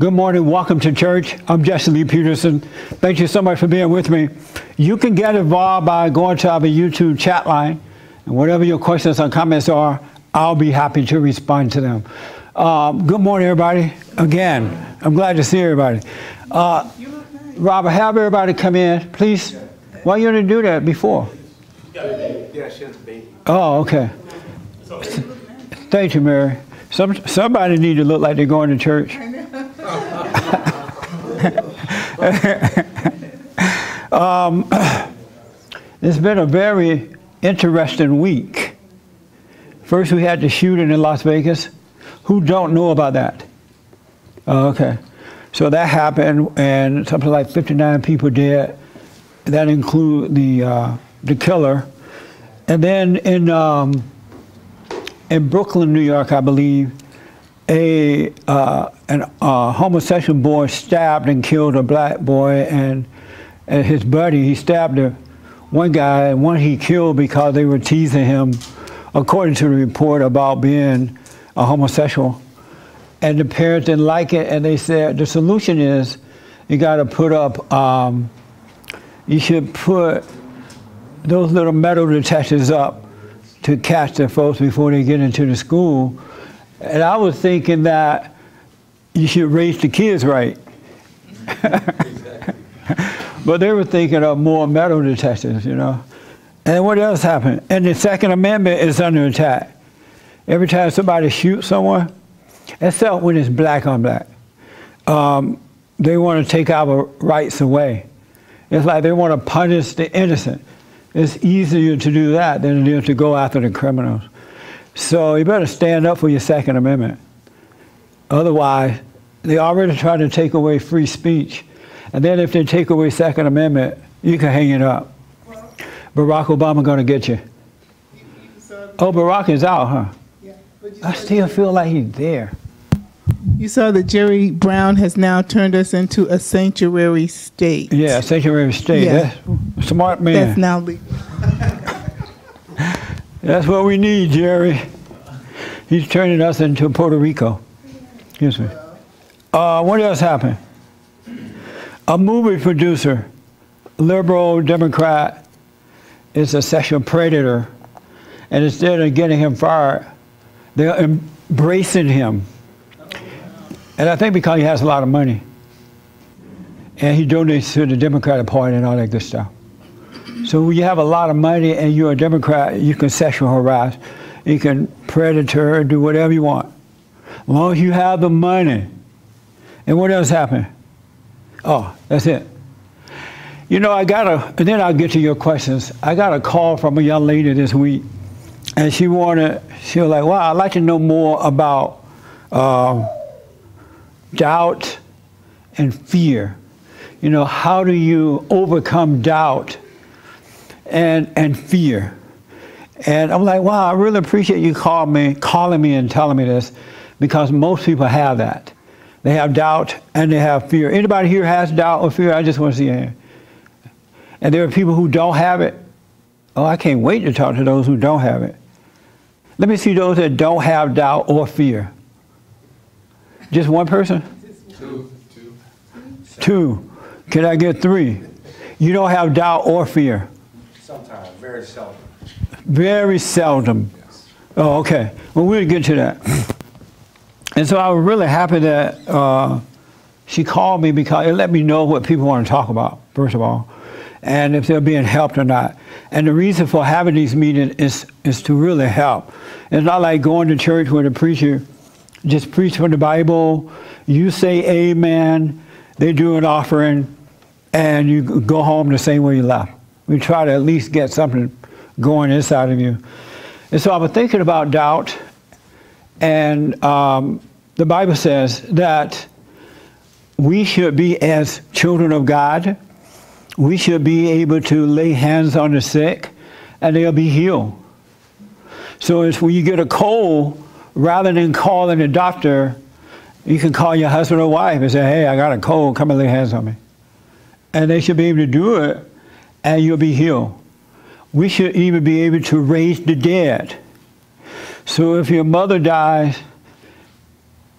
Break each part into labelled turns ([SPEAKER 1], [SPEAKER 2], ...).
[SPEAKER 1] Good morning. Welcome to church. I'm Jesse Lee Peterson. Thank you so much for being with me. You can get involved by going to our YouTube chat line, and whatever your questions or comments are, I'll be happy to respond to them. Good morning, everybody. Again, I'm glad to see everybody. Robert, have everybody come in, please. Why you didn't do that before?
[SPEAKER 2] Yeah, she has a baby.
[SPEAKER 1] Oh, okay. Thank you, Mary. Somebody need to look like they're going to church. It's been a very interesting week. First, we had the shooting in Las Vegas. Who don't know about that? Okay. So that happened, and something like 59 people dead. That include the killer. And then in Brooklyn, New York, I believe, a homosexual boy stabbed and killed a black boy, and his buddy, he stabbed one guy, and one he killed because they were teasing him, according to the report, about being a homosexual. And the parents didn't like it, and they said the solution is you got to put up, you should put those little metal detectors up to catch the folks before they get into the school. And I was thinking that you should raise the kids right. But they were thinking of more metal detectors, you know. And what else happened? And the Second Amendment is under attack. Every time somebody shoots someone, except when it's black on black, they want to take our rights away. It's like they want to punish the innocent. It's easier to do that than it is to go after the criminals. So you better stand up for your Second Amendment. Otherwise, they already try to take away free speech. And then if they take away Second Amendment, you can hang it up. Barack Obama going to get you. Oh, Barack is out, huh?
[SPEAKER 3] Yeah,
[SPEAKER 1] I still feel like he's there.
[SPEAKER 3] You saw that Jerry Brown has now turned us into a sanctuary state.
[SPEAKER 1] Yeah, sanctuary state.
[SPEAKER 3] Yeah.
[SPEAKER 1] That's smart man.
[SPEAKER 3] That's now legal.
[SPEAKER 1] That's what we need, Jerry. He's turning us into Puerto Rico. Excuse me. What else happened? A movie producer, liberal Democrat, is a sexual predator. And instead of getting him fired, they're embracing him. And I think because he has a lot of money. And he donates to the Democratic Party and all that good stuff. So when you have a lot of money and you're a Democrat, you can sexual harass, you can predator, do whatever you want. As long as you have the money. And what else happened? Oh, that's it. You know, and then I'll get to your questions. I got a call from a young lady this week, and she was like, wow, I'd like to know more about doubt and fear. You know, how do you overcome doubt and fear? And I'm like, wow, I really appreciate you calling me and telling me this, because most people have that. They have doubt and they have fear. Anybody here has doubt or fear? I just want to see your hand. And there are people who don't have it. Oh, I can't wait to talk to those who don't have it. Let me see those that don't have doubt or fear. Just one person? Two. Can I get three? You don't have doubt or fear?
[SPEAKER 2] Sometimes, very seldom.
[SPEAKER 1] Very seldom.
[SPEAKER 2] Yes.
[SPEAKER 1] Oh, okay. Well, we'll get to that. And so I was really happy that she called me, because it let me know what people want to talk about, first of all, and if they're being helped or not. And the reason for having these meetings is to really help. It's not like going to church where the preacher just preach from the Bible, you say amen, they do an offering, and you go home the same way you left. We try to at least get something going inside of you. And so I was thinking about doubt, and the Bible says that we should be, as children of God, we should be able to lay hands on the sick and they'll be healed. So it's when you get a cold, rather than calling a doctor, you can call your husband or wife and say, hey, I got a cold, come and lay hands on me. And they should be able to do it, and you'll be healed. We should even be able to raise the dead. So if your mother dies,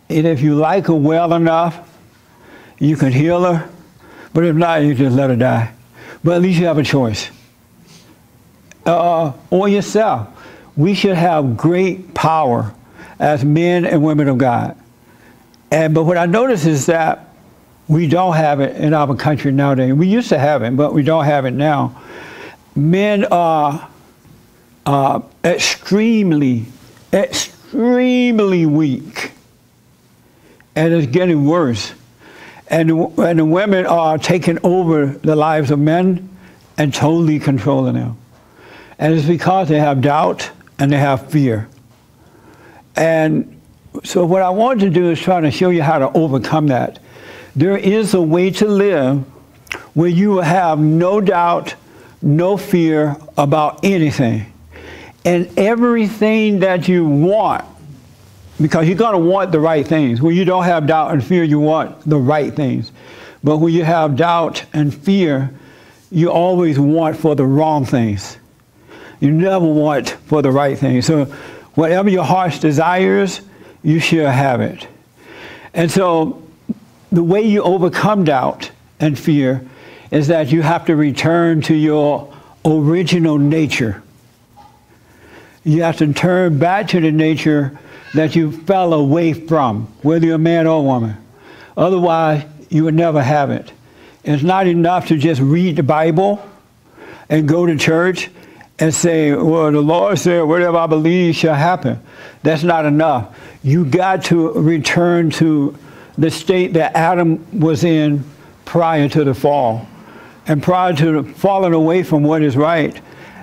[SPEAKER 1] and if you like her well enough, you can heal her, but if not, you just let her die. But at least you have a choice. Or yourself. We should have great power as men and women of God. But what I notice is that we don't have it in our country nowadays. We used to have it, but we don't have it now. Men are extremely weak, and it's getting worse. And the women are taking over the lives of men and totally controlling them. And it's because they have doubt and they have fear. And so what I want to do is try to show you how to overcome that. There is a way to live where you will have no doubt, no fear about anything. And everything that you want, because you're going to want the right things. When you don't have doubt and fear, you want the right things. But when you have doubt and fear, you always want for the wrong things. You never want for the right things. So whatever your heart's desires, you should have it. And so the way you overcome doubt and fear is that you have to return to your original nature. You have to turn back to the nature that you fell away from, whether you're a man or a woman. Otherwise, you would never have it. It's not enough to just read the Bible and go to church and say, well, the Lord said, whatever I believe shall happen. That's not enough. You got to return to the state that Adam was in prior to the fall. And prior to falling away from what is right,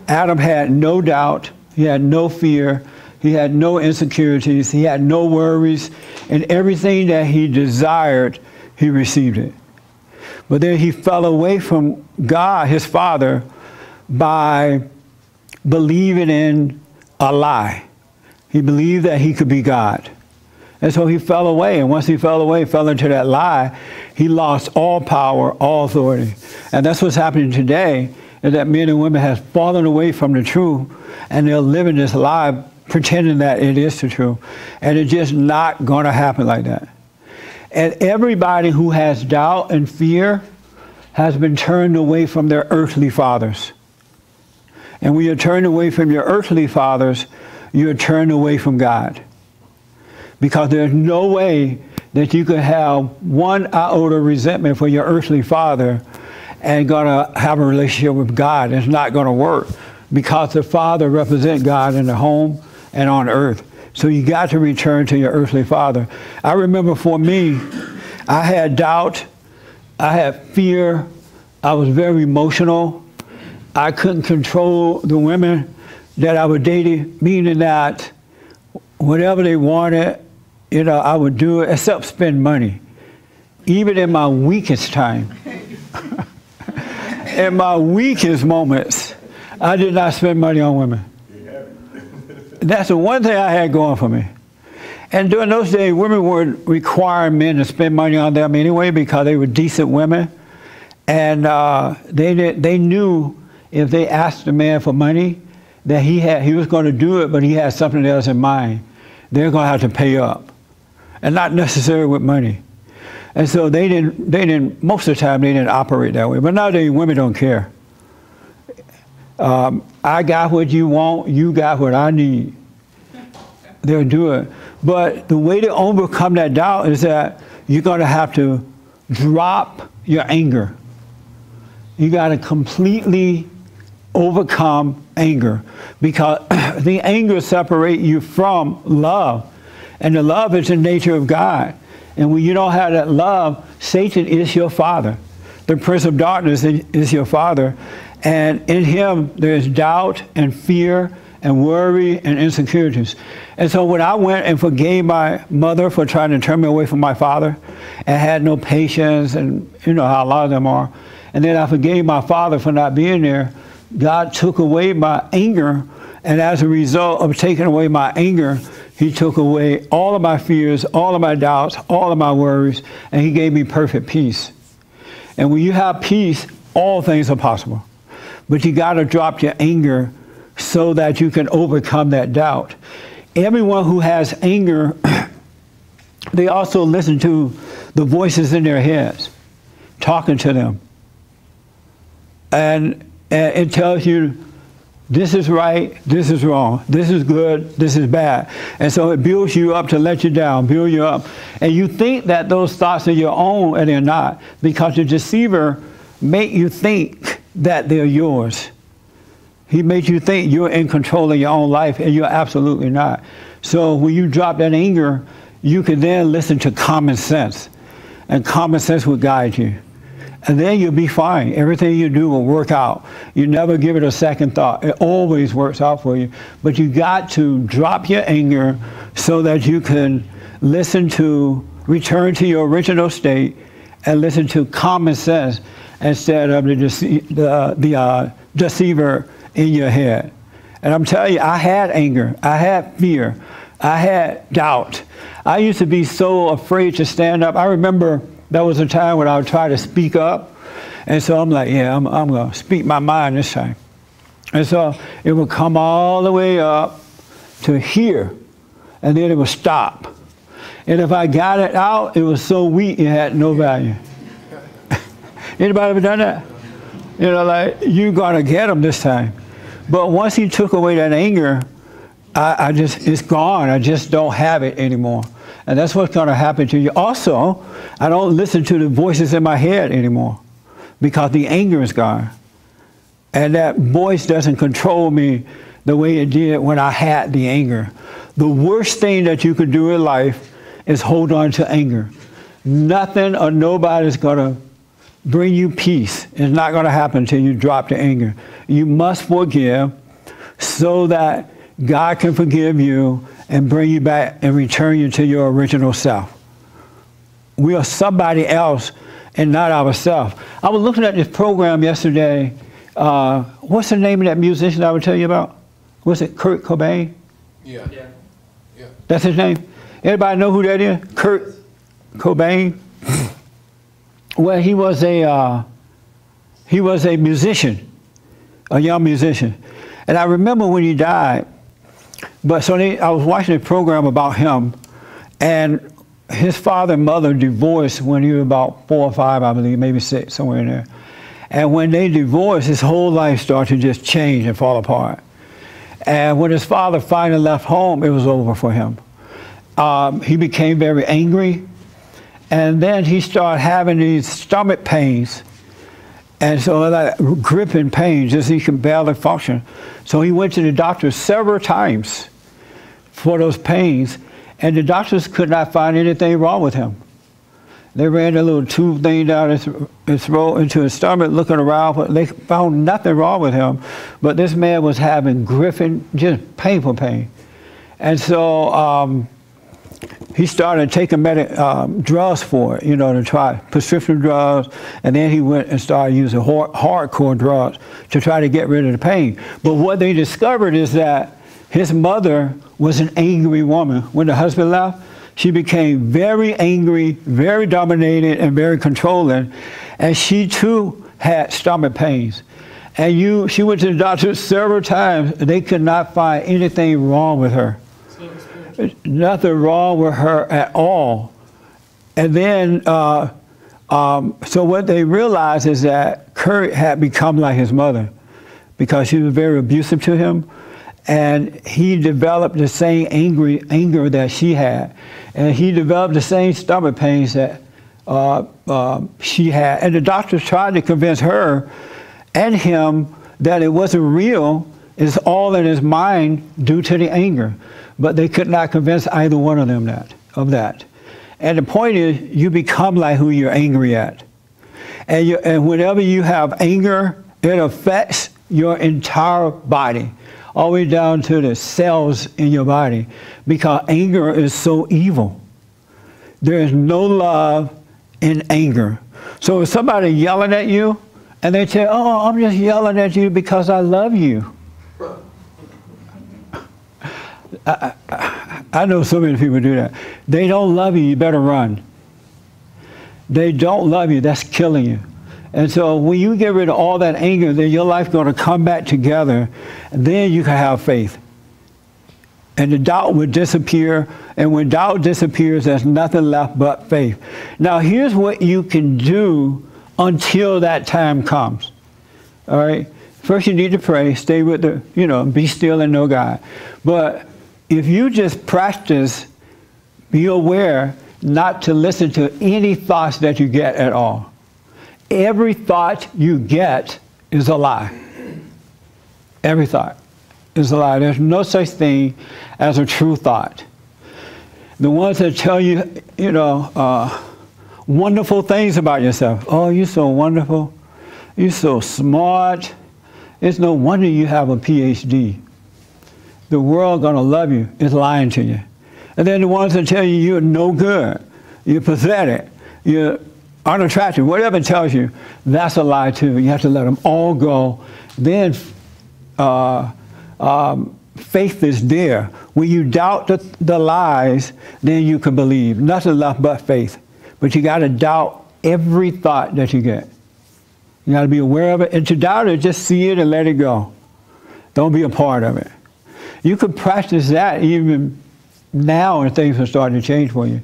[SPEAKER 1] Adam had no doubt, he had no fear, he had no insecurities, he had no worries, and everything that he desired, he received it. But then he fell away from God, his Father, by believing in a lie. He believed that he could be God. And so he fell away, and once he fell away, fell into that lie, he lost all power, all authority. And that's what's happening today, is that men and women have fallen away from the truth, and they're living this lie, pretending that it is the truth. And it's just not going to happen like that. And everybody who has doubt and fear has been turned away from their earthly fathers. And when you're turned away from your earthly fathers, you're turned away from God. Because there's no way that you could have one iota of resentment for your earthly father and gonna have a relationship with God. It's not gonna work, because the father represents God in the home and on earth. So you got to return to your earthly father. I remember for me, I had doubt, I had fear, I was very emotional. I couldn't control the women that I was dating, meaning that whatever they wanted, you know, I would do it, except spend money. Even in my weakest time, in my weakest moments, I did not spend money on women. That's the one thing I had going for me. And during those days, women would require men to spend money on them anyway, because they were decent women. And they knew if they asked the man for money, that he was going to do it, but he had something else in mind. They're going to have to pay up, and not necessarily with money. And so they didn't, most of the time, they didn't operate that way. But nowadays, women don't care. I got what you want, you got what I need. They'll do it. But the way to overcome that doubt is that you're going to have to drop your anger. You got to completely overcome anger, because the anger separates you from love. And the love is the nature of God. And when you don't have that love, Satan is your father. The prince of darkness is your father. And in him, there's doubt and fear and worry and insecurities. And so when I went and forgave my mother for trying to turn me away from my father, and had no patience, and you know how a lot of them are, and then I forgave my father for not being there, God took away my anger, and as a result of taking away my anger, he took away all of my fears, all of my doubts, all of my worries, and he gave me perfect peace. And when you have peace, all things are possible. But you got to drop your anger so that you can overcome that doubt. Everyone who has anger, they also listen to the voices in their heads talking to them. And it tells you this is right, this is wrong, this is good, this is bad. And so it builds you up to let you down, build you up. And you think that those thoughts are your own, and they're not, because the deceiver makes you think that they're yours. He makes you think you're in control of your own life, and you're absolutely not. So when you drop that anger, you can then listen to common sense, and common sense will guide you. And then you'll be fine. Everything you do will work out. You never give it a second thought. It always works out for you. But you got to drop your anger so that you can return to your original state and listen to common sense instead of the deceiver in your head. And I'm telling you, I had anger. I had fear. I had doubt. I used to be so afraid to stand up. I remember there was a time when I would try to speak up. And so I'm like, yeah, I'm going to speak my mind this time. And so it would come all the way up to here, and then it would stop. And if I got it out, it was so weak, it had no value. Anybody ever done that? You know, like, you're going to get them this time. But once he took away that anger, it's gone. I just don't have it anymore. And that's what's going to happen to you. Also, I don't listen to the voices in my head anymore because the anger is gone. And that voice doesn't control me the way it did when I had the anger. The worst thing that you could do in life is hold on to anger. Nothing or nobody's going to bring you peace. It's not going to happen until you drop the anger. You must forgive so that God can forgive you and bring you back and return you to your original self. We are somebody else and not ourselves. I was looking at this program yesterday. What's the name of that musician I would tell you about? Was it Kurt Cobain?
[SPEAKER 2] Yeah.
[SPEAKER 1] That's his name? Anybody know who that is? Kurt Cobain? Well, he was a musician, a young musician. And I remember when he died, but I was watching a program about him, and his father and mother divorced when he was about 4 or 5, I believe, maybe 6, somewhere in there. And when they divorced, his whole life started to just change and fall apart. And when his father finally left home, it was over for him. He became very angry, and then he started having these stomach pains. And so like gripping pain, just he can barely function. So he went to the doctor several times for those pains, and the doctors could not find anything wrong with him. They ran a little tube thing down his throat into his stomach, looking around, but they found nothing wrong with him. But this man was having gripping, just painful pain. And so he started taking drugs for it, to try prescription drugs, and then he went and started using hardcore drugs to try to get rid of the pain. But what they discovered is that his mother was an angry woman. When the husband left, she became very angry, very dominated, and very controlling, and she too had stomach pains. And she went to the doctor several times. They could not find anything wrong with her. Nothing wrong with her at all. And then, so what they realized is that Kurt had become like his mother because she was very abusive to him. And he developed the same anger that she had. And he developed the same stomach pains that she had. And the doctors tried to convince her and him that it wasn't real, it's all in his mind due to the anger. But they could not convince either one of them of that. And the point is, you become like who you're angry at. And whenever you have anger, it affects your entire body, all the way down to the cells in your body, because anger is so evil. There is no love in anger. So if somebody yelling at you, and they say, oh, I'm just yelling at you because I love you. I know so many people do that. They don't love you, you better run. They don't love you, that's killing you. And so when you get rid of all that anger, then your life's going to come back together, and then you can have faith. And the doubt would disappear. And when doubt disappears, there's nothing left but faith. Now, here's what you can do until that time comes. All right? First, you need to pray, stay with the, be still and know God. But if you just practice, be aware not to listen to any thoughts that you get at all. Every thought you get is a lie. Every thought is a lie. There's no such thing as a true thought. The ones that tell you, wonderful things about yourself. Oh, you're so wonderful. You're so smart. It's no wonder you have a PhD. The world gonna love you is lying to you. And then the ones that tell you you're no good, you're pathetic, you're unattractive, whatever it tells you, that's a lie too. You have to let them all go. Then faith is there. When you doubt the lies, then you can believe. Nothing left but faith. But you got to doubt every thought that you get. You got to be aware of it. And to doubt it, just see it and let it go. Don't be a part of it. You could practice that even now and things are starting to change for you.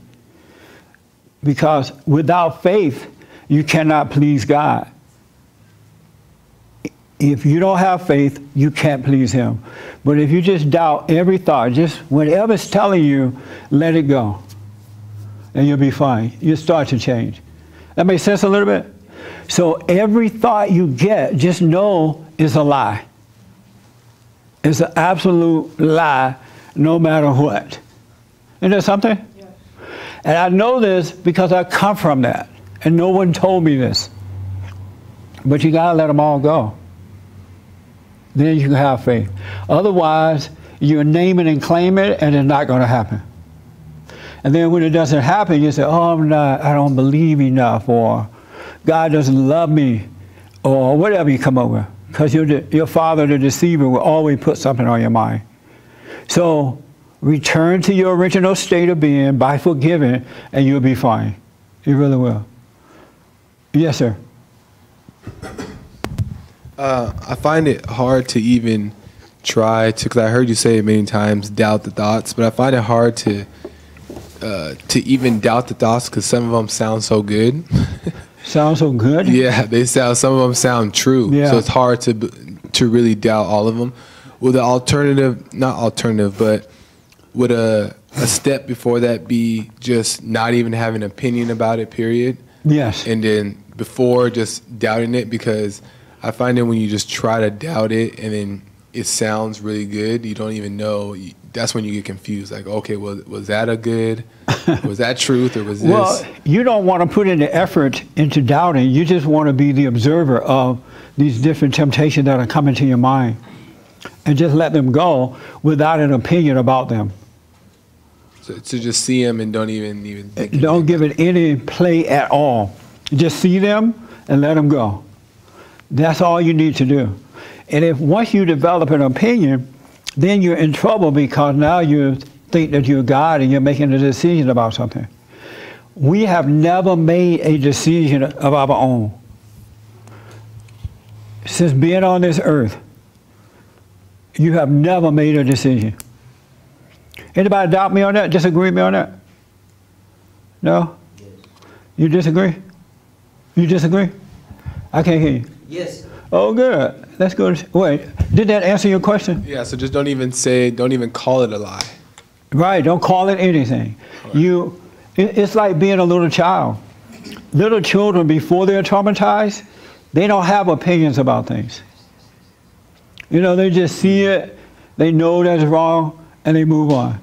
[SPEAKER 1] Because without faith, you cannot please God. If you don't have faith, you can't please Him. But if you just doubt every thought, just whatever's telling you, let it go. And you'll be fine. You'll start to change. That makes sense a little bit? So every thought you get, just know is a lie. It's an absolute lie, no matter what. Isn't that something? Yes. And I know this because I come from that. And no one told me this. But you got to let them all go. Then you can have faith. Otherwise, you name it and claim it, and it's not going to happen. And then when it doesn't happen, you say, oh, I don't believe enough, or God doesn't love me, or whatever you come up with. Because your father, the deceiver, will always put something on your mind. So return to your original state of being by forgiving, and you'll be fine. You really will. Yes, sir.
[SPEAKER 4] I find it hard to even try to, because I heard you say it many times, doubt the thoughts, but I find it hard to even doubt the thoughts because some of them sound so good.
[SPEAKER 1] Sound so good?
[SPEAKER 4] Yeah, some of them sound true. Yeah. So it's hard to really doubt all of them. Would the alternative, not alternative, but would a step before that be just not even having an opinion about it, period?
[SPEAKER 1] Yes.
[SPEAKER 4] And then before just doubting it, because I find that when you just try to doubt it and then it sounds really good, you don't even know. That's when you get confused. Like, okay, well, was that a good, was that truth, or was this?
[SPEAKER 1] Well, you don't want to put any effort into doubting. You just want to be the observer of these different temptations that are coming to your mind and just let them go without an opinion about them.
[SPEAKER 4] So just see them and don't even think.
[SPEAKER 1] Don't give it any play at all. Just see them and let them go. That's all you need to do. And if once you develop an opinion, then you're in trouble because now you think that you're God and you're making a decision about something. We have never made a decision of our own. Since being on this earth, you have never made a decision. Anybody doubt me on that? Disagree with me on that? No? Yes. You disagree? You disagree? I can't hear you.
[SPEAKER 5] Yes.
[SPEAKER 1] Oh, good. That's good. Wait, did that answer your question?
[SPEAKER 4] Yeah, so just don't even call it a lie.
[SPEAKER 1] Right, don't call it anything. Right. It's like being a little child. Little children, before they're traumatized, they don't have opinions about things. They just see it, they know that's wrong, and they move on.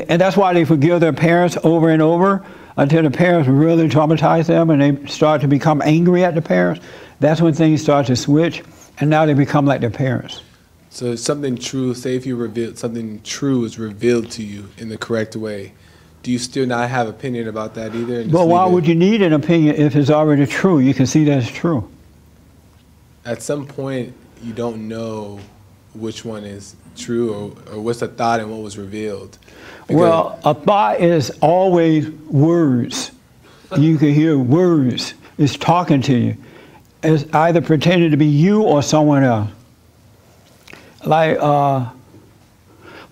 [SPEAKER 1] And that's why they forgive their parents over and over until the parents really traumatize them and they start to become angry at the parents. That's when things start to switch, and now they become like their parents.
[SPEAKER 4] So something true, say if something true is revealed to you in the correct way, do you still not have opinion about that either?
[SPEAKER 1] Well, why would you need an opinion if it's already true? You can see that it's true.
[SPEAKER 4] At some point, you don't know which one is true or what's the thought and what was revealed.
[SPEAKER 1] Well, a thought is always words. You can hear words. It's talking to you. It's either pretending to be you or someone else. Like,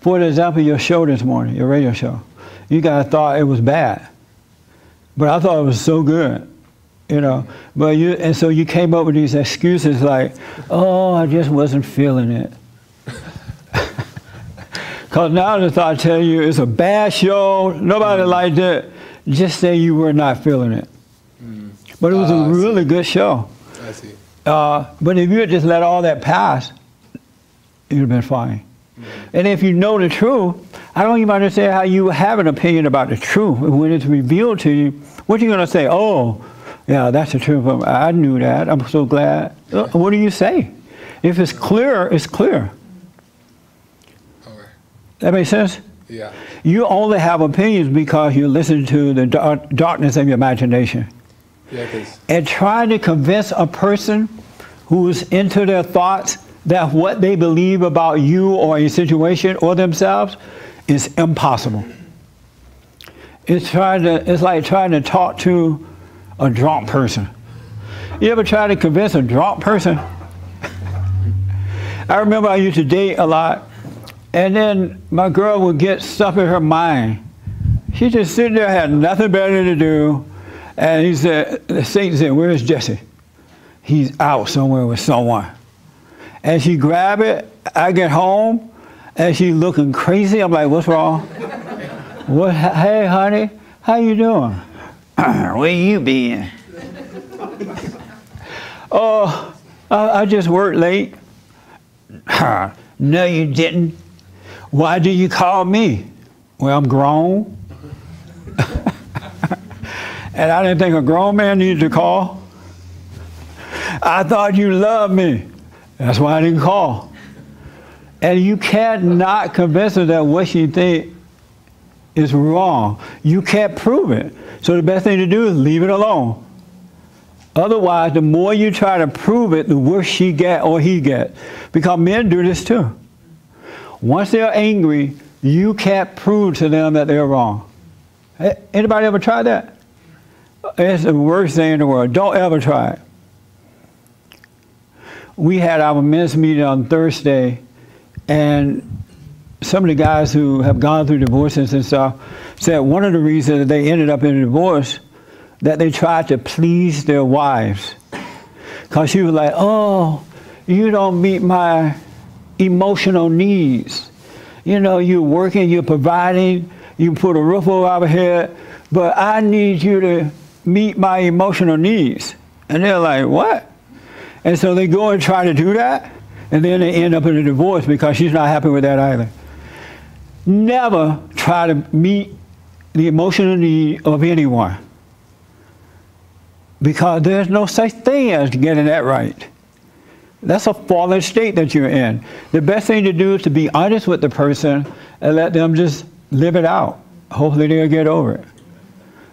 [SPEAKER 1] For example, your show this morning, your radio show, you guys thought it was bad, but I thought it was so good, you know. But and so you came up with these excuses like, oh, I just wasn't feeling it. Because now that I tell you it's a bad show, nobody liked it, just say you were not feeling it. But it was a really good show.
[SPEAKER 4] I see.
[SPEAKER 1] But if you had just let all that pass, you'd have been fine. And if you know the truth, I don't even understand how you have an opinion about the truth. When it's revealed to you, what are you going to say? Oh, yeah, that's the truth. I knew that. I'm so glad. What do you say? If it's clear, it's clear. That makes sense?
[SPEAKER 4] Yeah.
[SPEAKER 1] You only have opinions because you listen to the darkness of your imagination.
[SPEAKER 4] Yeah,
[SPEAKER 1] and trying to convince a person who's into their thoughts that what they believe about you or a situation or themselves is impossible. It's like trying to talk to a drunk person. You ever try to convince a drunk person? I remember I used to date a lot. And then my girl would get stuff in her mind. She just sitting there, had nothing better to do. And he said, the Satan said, where's Jesse? He's out somewhere with someone. And she grabbed it, I get home, and she's looking crazy. I'm like, what's wrong? What? Hey, honey, how you doing? Where you been? Oh, I just worked late. No, you didn't. Why do you call me? Well, I'm grown. And I didn't think a grown man needed to call. I thought you loved me. That's why I didn't call. And you cannot convince her that what she thinks is wrong. You can't prove it. So the best thing to do is leave it alone. Otherwise, the more you try to prove it, the worse she gets or he gets. Because men do this too. Once they're angry, you can't prove to them that they're wrong. Anybody ever tried that? It's the worst thing in the world. Don't ever try it. We had our men's meeting on Thursday, and some of the guys who have gone through divorces and stuff said one of the reasons that they ended up in a divorce, that they tried to please their wives. Because she was like, oh, you don't meet my emotional needs. You know, you're working, you're providing, you put a roof over our head, but I need you to meet my emotional needs. And they're like, what? And so they go and try to do that, and then they end up in a divorce because she's not happy with that either. Never try to meet the emotional need of anyone, because there's no such thing as getting that right. That's a fallen state that you're in. The best thing to do is to be honest with the person and let them just live it out. Hopefully they'll get over it.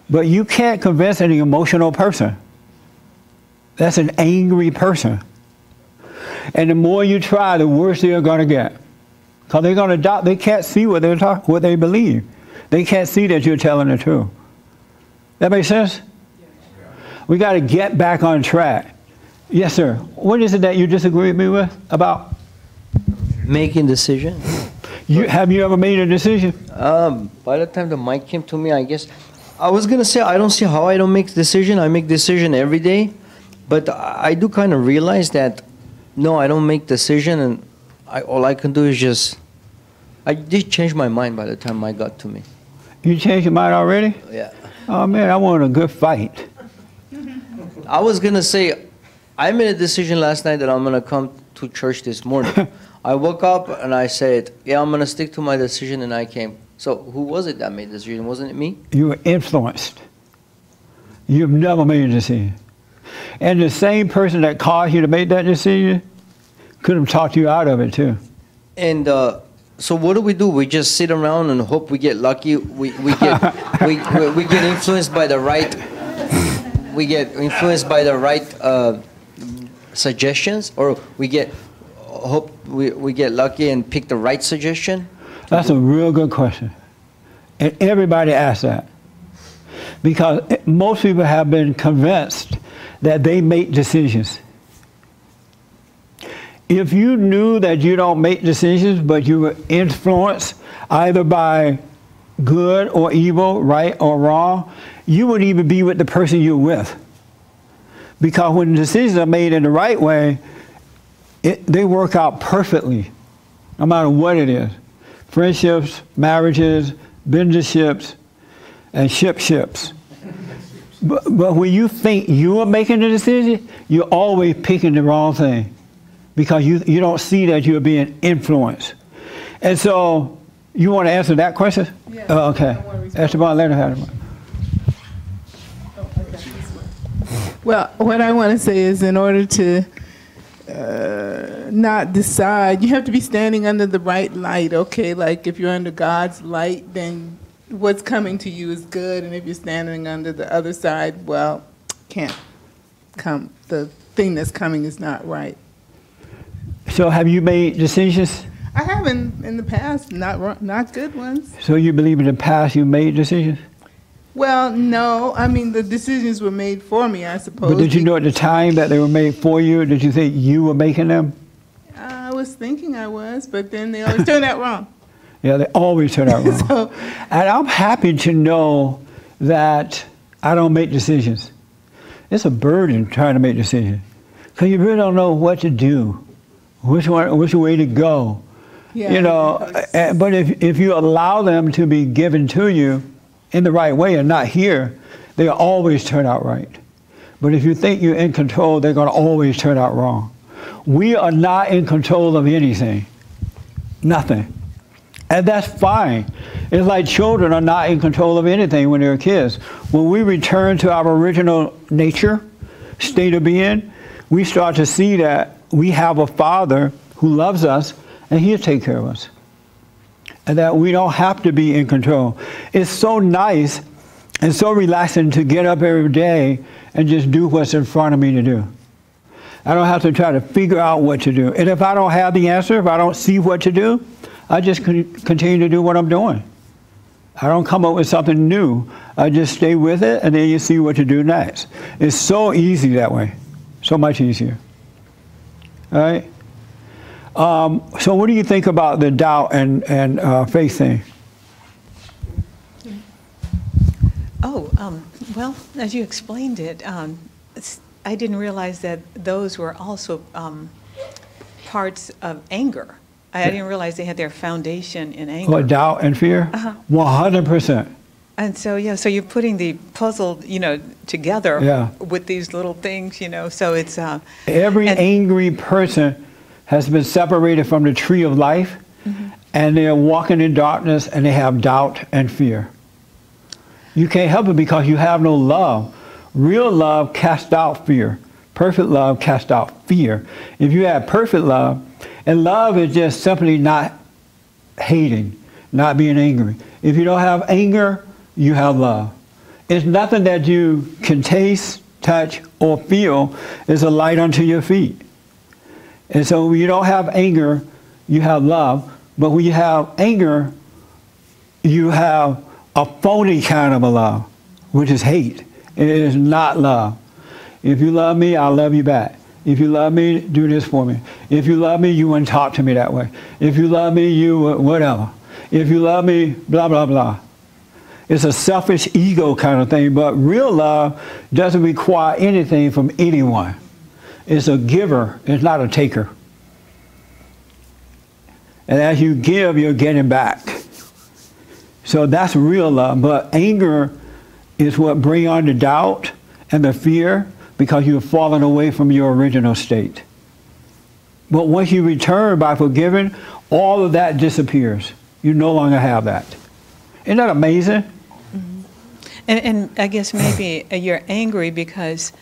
[SPEAKER 1] But you can't convince any emotional person. That's an angry person. And the more you try, the worse they're going to get. Because they're going to doubt. They can't see what they believe. They can't see that you're telling the truth. That makes sense? We got to get back on track. Yes, sir. What is it that you disagree with me with about?
[SPEAKER 5] Making decision.
[SPEAKER 1] Have you ever made a decision?
[SPEAKER 5] By the time the mic came to me, I guess I was gonna say I don't see how I don't make decision. I make decision every day, but I do kind of realize that no, I don't make decision, and all I can do is I did change my mind by the time I got to me.
[SPEAKER 1] You changed your mind already?
[SPEAKER 5] Yeah.
[SPEAKER 1] Oh man, I want a good fight.
[SPEAKER 5] I was gonna say, I made a decision last night that I'm gonna come to church this morning. I woke up and I said, yeah, I'm gonna stick to my decision, and I came. So who was it that made the decision? Wasn't it me?
[SPEAKER 1] You were influenced. You've never made a decision. And the same person that caused you to make that decision could have talked you out of it too.
[SPEAKER 5] And so what do? We just sit around and hope we get lucky. We get we get influenced by the right. We get influenced by the right suggestions, or we get lucky and pick the right suggestion.
[SPEAKER 1] That's a real good question, and everybody asks that because most people have been convinced that they make decisions. if you knew that you don't make decisions, but you were influenced either by good or evil, right or wrong, you wouldn't even be with the person you're with. Because when decisions are made in the right way, they work out perfectly, no matter what it is. Friendships, marriages, businesses, and ships. But when you think you are making the decision, you're always picking the wrong thing because you don't see that you're being influenced. And so, you want to answer that question?
[SPEAKER 3] Yeah.
[SPEAKER 1] Oh, okay. Esteban, let her have it.
[SPEAKER 3] Well, what I want to say is in order to not decide, you have to be standing under the right light, okay? Like if you're under God's light, then what's coming to you is good, and if you're standing under the other side, well, can't come. The thing that's coming is not right.
[SPEAKER 1] So have you made decisions?
[SPEAKER 3] I have in the past, not good ones.
[SPEAKER 1] So you believe in the past you made decisions?
[SPEAKER 3] Well, no. I mean, the decisions were made for me, I suppose.
[SPEAKER 1] But did you know at the time that they were made for you? Did you think you were making them?
[SPEAKER 3] I was thinking I was, but then they always turned out wrong.
[SPEAKER 1] Yeah, they always turn out wrong.
[SPEAKER 3] So,
[SPEAKER 1] and I'm happy to know that I don't make decisions. It's a burden trying to make decisions because you really don't know what to do, which way to go.
[SPEAKER 3] yeah,
[SPEAKER 1] You know, but if you allow them to be given to you in the right way and not here, they'll always turn out right. But if you think you're in control, they're going to always turn out wrong. We are not in control of anything. Nothing. And that's fine. It's like children are not in control of anything when they're kids. When we return to our original nature, state of being, we start to see that we have a Father who loves us and He'll take care of us. And that we don't have to be in control. It's so nice and so relaxing to get up every day and just do what's in front of me to do. I don't have to try to figure out what to do. And if I don't have the answer, if I don't see what to do, I just continue to do what I'm doing. I don't come up with something new. I just stay with it, and then you see what to do next. It's so easy that way. So much easier. All right? So what do you think about the doubt and faith thing?
[SPEAKER 6] Oh, well, as you explained it, I didn't realize that those were also parts of anger. I didn't realize they had their foundation in anger.
[SPEAKER 1] What, doubt and fear? 100%.
[SPEAKER 6] And so, yeah, so you're putting the puzzle, together with these little things, so it's...
[SPEAKER 1] Every angry person has been separated from the tree of life, and they're walking in darkness, and they have doubt and fear. You can't help it because you have no love. Real love casts out fear. Perfect love casts out fear. If you have perfect love, and love is just simply not hating, not being angry. If you don't have anger, you have love. It's nothing that you can taste, touch, or feel. It's a light unto your feet. And so when you don't have anger, you have love. But when you have anger, you have a phony kind of a love, which is hate. It is not love. If you love me, I'll love you back. If you love me, do this for me. If you love me, you wouldn't talk to me that way. If you love me, you would whatever. If you love me, blah, blah, blah. It's a selfish ego kind of thing, but real love doesn't require anything from anyone. It's a giver, it's not a taker. And as you give, you're getting back. So that's real love, but anger is what brings on the doubt and the fear because you've fallen away from your original state. But once you return by forgiving, all of that disappears. You no longer have that. Isn't that amazing?
[SPEAKER 6] Mm-hmm. And I guess maybe you're angry because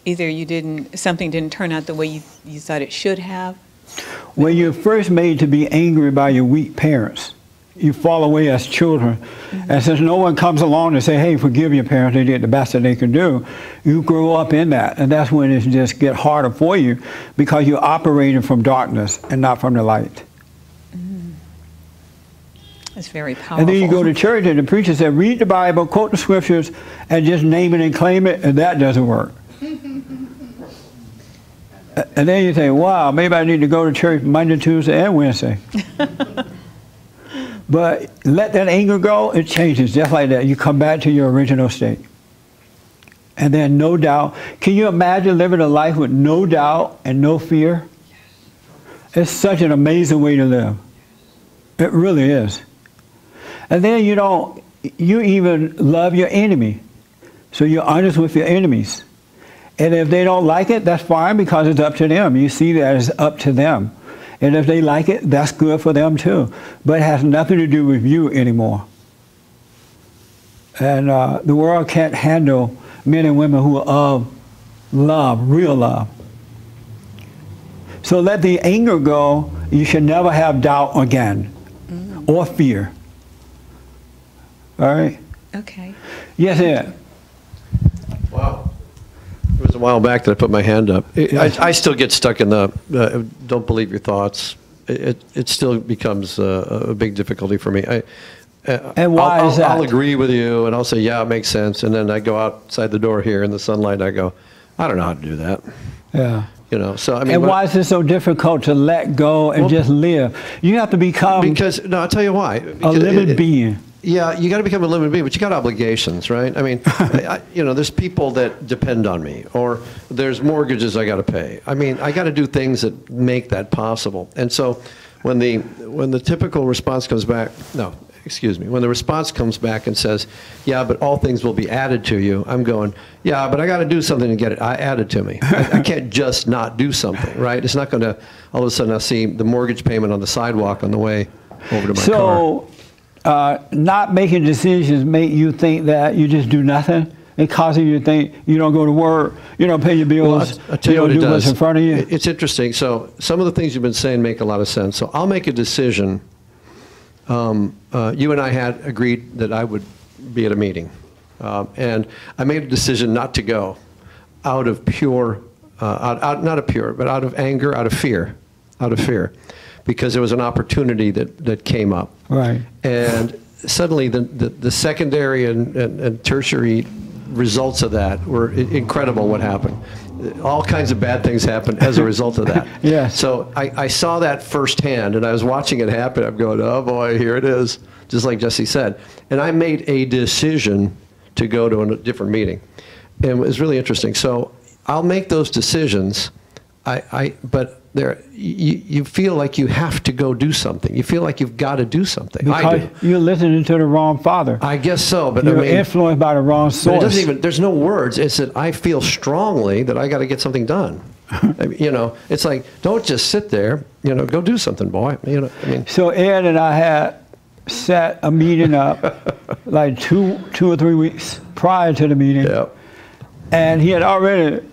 [SPEAKER 6] either something didn't turn out the way you thought it should have.
[SPEAKER 1] When you're first made to be angry by your weak parents, you fall away as children. And since no one comes along to say, hey, forgive your parents, they did the best that they can do, you grow up in that. And that's when it just get harder for you because you're operating from darkness and not from the light.
[SPEAKER 6] That's very powerful.
[SPEAKER 1] And then you go to church and the preacher said, read the Bible, quote the scriptures, and just name it and claim it, and that doesn't work. And then you think, wow, maybe I need to go to church Monday, Tuesday, and Wednesday. But let that anger go, it changes just like that. You come back to your original state. And then no doubt. Can you imagine living a life with no doubt and no fear? It's such an amazing way to live. It really is. And then you even love your enemy. So you're honest with your enemies. And if they don't like it, that's fine because it's up to them. You see that as up to them. And if they like it, that's good for them too. But it has nothing to do with you anymore. And the world can't handle men and women who are of love, real love. So let the anger go. You should never have doubt again or fear. All right?
[SPEAKER 6] Okay.
[SPEAKER 1] Yes, Ed.
[SPEAKER 7] Wow. It was a while back that I put my hand up. I still get stuck in the don't believe your thoughts. It still becomes a big difficulty for me.
[SPEAKER 1] And why is that?
[SPEAKER 7] I'll agree with you, and I'll say, yeah, it makes sense. And then I go outside the door here in the sunlight, I go, I don't know how to do that.
[SPEAKER 1] Yeah.
[SPEAKER 7] You know, so I mean.
[SPEAKER 1] And why is it so difficult to let go and just live? You have to become
[SPEAKER 7] no, I'll tell you why.
[SPEAKER 1] a living being.
[SPEAKER 7] Yeah, you got to become a living being, but you got obligations, right? I mean, there's people that depend on me, or there's mortgages I got to pay. I mean, I got to do things that make that possible. And so, when the typical response comes back, when the response comes back and says, yeah, but all things will be added to you, I'm going, yeah, but I got to do something to get it added to me. I can't just not do something, right? It's not going to, all of a sudden I see the mortgage payment on the sidewalk on the way over to my car.
[SPEAKER 1] Not making decisions make you think that you just do nothing. It causes you to think you don't go to work, you don't pay your bills,
[SPEAKER 7] I'll tell you what
[SPEAKER 1] don't
[SPEAKER 7] it
[SPEAKER 1] do
[SPEAKER 7] does.
[SPEAKER 1] what's in front of you.
[SPEAKER 7] It's interesting. So some of the things you've been saying make a lot of sense. So I'll make a decision. You and I had agreed that I would be at a meeting. And I made a decision not to go out of pure, not of pure, but out of anger, out of fear, because there was an opportunity that came up.
[SPEAKER 1] Right.
[SPEAKER 7] And suddenly the secondary and tertiary results of that were incredible what happened. All kinds of bad things happened as a result of that.
[SPEAKER 1] Yes.
[SPEAKER 7] So I saw that firsthand, and I was watching it happen. I'm going, oh boy, here it is, just like Jesse said. And I made a decision to go to a different meeting. And it was really interesting. So I'll make those decisions, but you feel like you have to go do something. You feel like you've got to do something.
[SPEAKER 1] Because
[SPEAKER 7] I do.
[SPEAKER 1] you're listening to the wrong father.
[SPEAKER 7] I guess so, but
[SPEAKER 1] You're
[SPEAKER 7] I mean,
[SPEAKER 1] influenced by the wrong source.
[SPEAKER 7] it doesn't even, there's no words. It's that I feel strongly that I got to get something done. I mean, it's like, don't just sit there, go do something, boy. I mean.
[SPEAKER 1] So Ed and I had set a meeting up like two or 3 weeks prior to the meeting.
[SPEAKER 7] Yep.
[SPEAKER 1] And he had already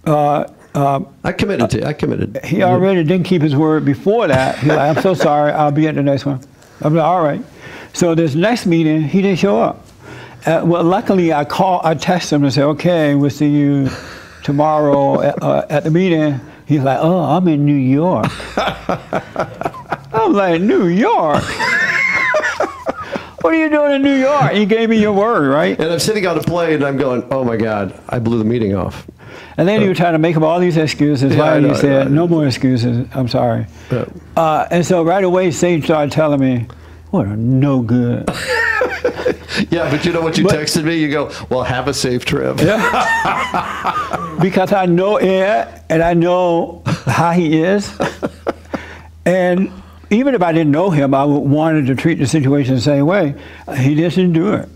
[SPEAKER 7] I committed.
[SPEAKER 1] He already didn't keep his word before that. He's like, I'm so sorry, I'll be at the next one. I'm like, all right. So this next meeting, he didn't show up. Well, luckily I texted him and said, okay, we'll see you tomorrow at the meeting. He's like, oh, I'm in New York. I'm like, New York? What are you doing in New York? You gave me your word, right?
[SPEAKER 7] And I'm sitting on a plane and I'm going, oh my God, I blew the meeting off.
[SPEAKER 1] And then you were trying to make up all these excuses.
[SPEAKER 7] Yeah,
[SPEAKER 1] Finally, you said, no more excuses. I'm sorry.
[SPEAKER 7] Yeah.
[SPEAKER 1] And so right away, Sage started telling me, what a no good.
[SPEAKER 7] Yeah, but you know what you texted me? You go, well, have a safe trip.
[SPEAKER 1] Yeah. Because I know Ed, and I know how he is. And even if I didn't know him, I would wanted to treat the situation the same way. He just didn't do it.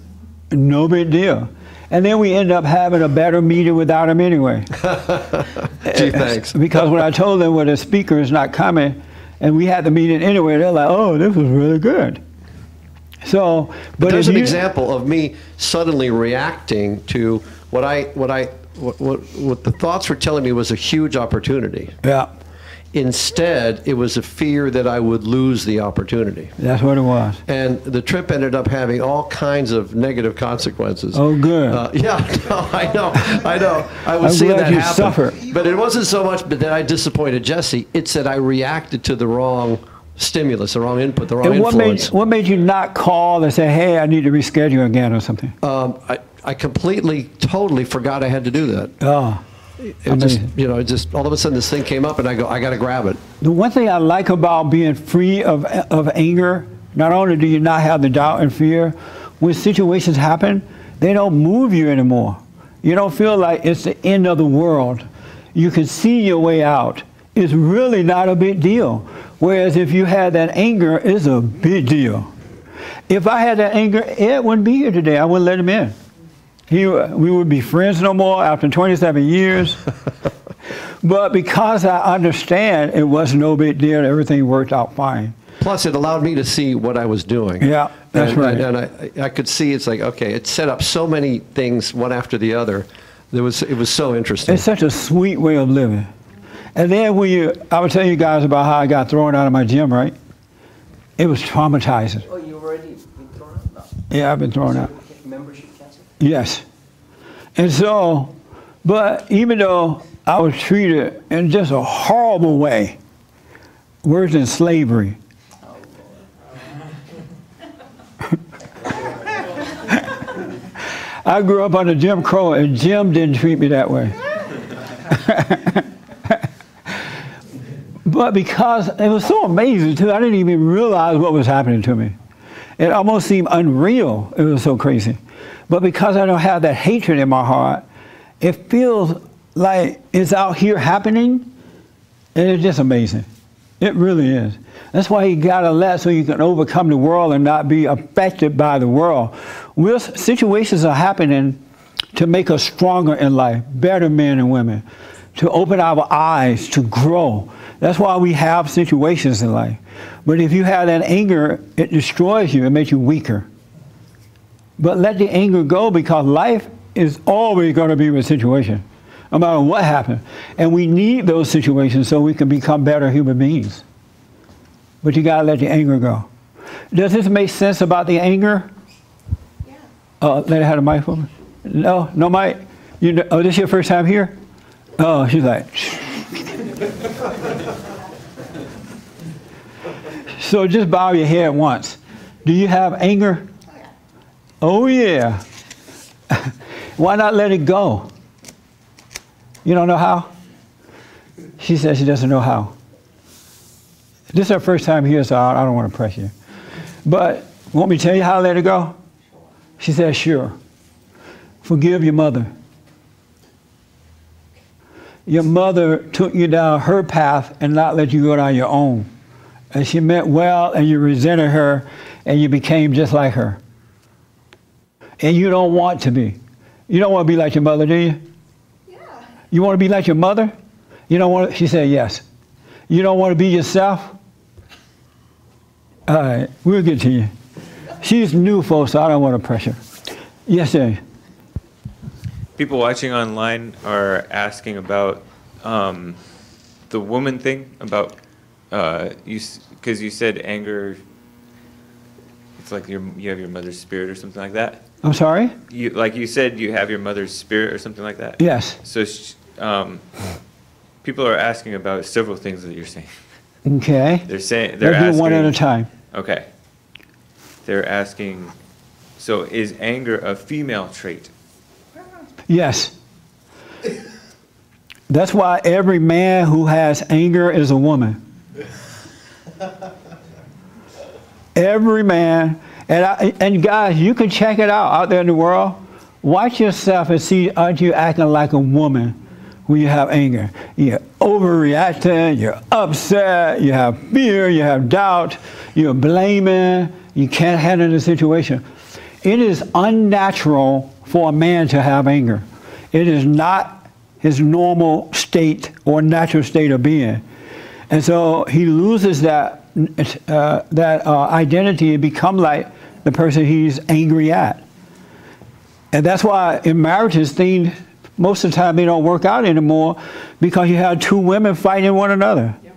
[SPEAKER 1] No big deal. And then we end up having a better meeting without him anyway.
[SPEAKER 7] Gee, thanks.
[SPEAKER 1] Because when I told them, well, the speaker is not coming, and we had the meeting anyway, they're like, oh, this was really good. So,
[SPEAKER 7] but there's an example of me suddenly reacting to what the thoughts were telling me was a huge opportunity.
[SPEAKER 1] Yeah.
[SPEAKER 7] Instead, it was a fear that I would lose the opportunity.
[SPEAKER 1] That's what it was.
[SPEAKER 7] And the trip ended up having all kinds of negative consequences.
[SPEAKER 1] Oh, good.
[SPEAKER 7] Yeah, no, I know. I was seeing that happen.
[SPEAKER 1] Suffer.
[SPEAKER 7] But it wasn't so much that I disappointed Jesse. It's that I reacted to the wrong stimulus, the wrong input, the wrong influence.
[SPEAKER 1] What made you not call and say, hey, I need to reschedule again or something?
[SPEAKER 7] I completely, totally forgot I had to do that.
[SPEAKER 1] Oh.
[SPEAKER 7] it just, you know, it just all of a sudden this thing came up, and I go, I got to grab it.
[SPEAKER 1] The one thing I like about being free of anger, not only do you not have the doubt and fear, when situations happen, they don't move you anymore. You don't feel like it's the end of the world. You can see your way out. It's really not a big deal. Whereas if you had that anger, it's a big deal. If I had that anger, Ed wouldn't be here today. I wouldn't let him in. We would be friends no more after 27 years. But because I understand it was no big deal, everything worked out fine.
[SPEAKER 7] Plus, it allowed me to see what I was doing.
[SPEAKER 1] Yeah, that's right.
[SPEAKER 7] And I could see, it's like, okay, it set up so many things one after the other. It was so interesting.
[SPEAKER 1] It's such a sweet way of living. And then I would tell you guys about how I got thrown out of my gym, right? It was traumatizing.
[SPEAKER 5] Oh, you already been thrown out? No.
[SPEAKER 1] Yeah, I've been thrown out.
[SPEAKER 5] Membership canceled?
[SPEAKER 1] Yes. And so, but even though I was treated in just a horrible way, worse than slavery. I grew up under Jim Crow, and Jim didn't treat me that way. But because it was so amazing, too, I didn't even realize what was happening to me. It almost seemed unreal. It was so crazy. But because I don't have that hatred in my heart, it feels like it's out here happening, and it's just amazing. It really is. That's why you gotta let so you can overcome the world and not be affected by the world. Situations are happening to make us stronger in life, better men and women, to open our eyes, to grow. That's why we have situations in life. But if you have that anger, it destroys you, it makes you weaker. But let the anger go, because life is always gonna be a situation, no matter what happens. And we need those situations so we can become better human beings. But you gotta let the anger go. Does this make sense about the anger? Yeah. Let it have a mic for me. No mic? Oh, this your first time here? Oh, she's like. So just bow your head once. Do you have anger? Oh yeah. Why not let it go? You don't know how? She says she doesn't know how. This is her first time here, so I don't want to press you. But want me to tell you how to let it go? She said, sure. Forgive your mother. Your mother took you down her path and not let you go down your own. And she meant well, and you resented her, and you became just like her. And you don't want to be. You don't want to be like your mother, do you? Yeah. You want to be like your mother? You don't want to, she said yes. You don't want to be yourself? All right, we'll get to you. She's new, folks, so I don't want to pressure. Yes, sir.
[SPEAKER 8] People watching online are asking about the woman thing, about because you said anger. It's like you have your mother's spirit or something like that.
[SPEAKER 1] I'm sorry?
[SPEAKER 8] You said you have your mother's spirit or something like that.
[SPEAKER 1] Yes.
[SPEAKER 8] So people are asking about several things that you're saying.
[SPEAKER 1] Okay.
[SPEAKER 8] They're asking
[SPEAKER 1] Let's do one at a time.
[SPEAKER 8] Okay. They're asking, so is anger a female trait?
[SPEAKER 1] Yes. That's why every man who has anger is a woman. Every man. And guys, you can check it out there in the world. Watch yourself and see, aren't you acting like a woman when you have anger? You're overreacting, you're upset, you have fear, you have doubt, you're blaming, you can't handle the situation. It is unnatural for a man to have anger. It is not his normal state or natural state of being. And so he loses that identity and become like the person he's angry at. And that's why in marriages, things, most of the time they don't work out anymore, because you have two women fighting one another. Yep.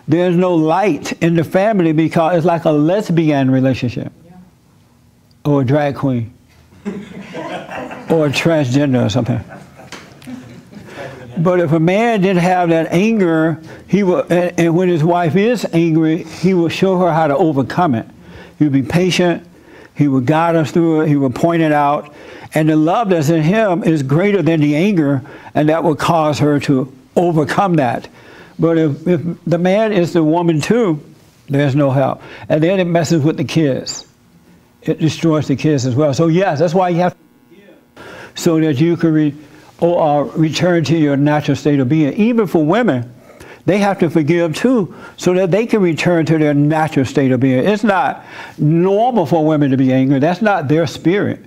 [SPEAKER 1] There's no light in the family because it's like a lesbian relationship. Yeah. Or a drag queen. Or a transgender or something. But if a man didn't have that anger, he will, and when his wife is angry, he will show her how to overcome it. He'll be patient, He would guide us through it. He would point it out. And the love that's in him is greater than the anger, and that would cause her to overcome that. But if the man is the woman too, there's no help. And then it messes with the kids. It destroys the kids as well. So yes, that's why you have to forgive, so that you can return to your natural state of being. Even for women, they have to forgive too, so that they can return to their natural state of being. It's not normal for women to be angry. That's not their spirit.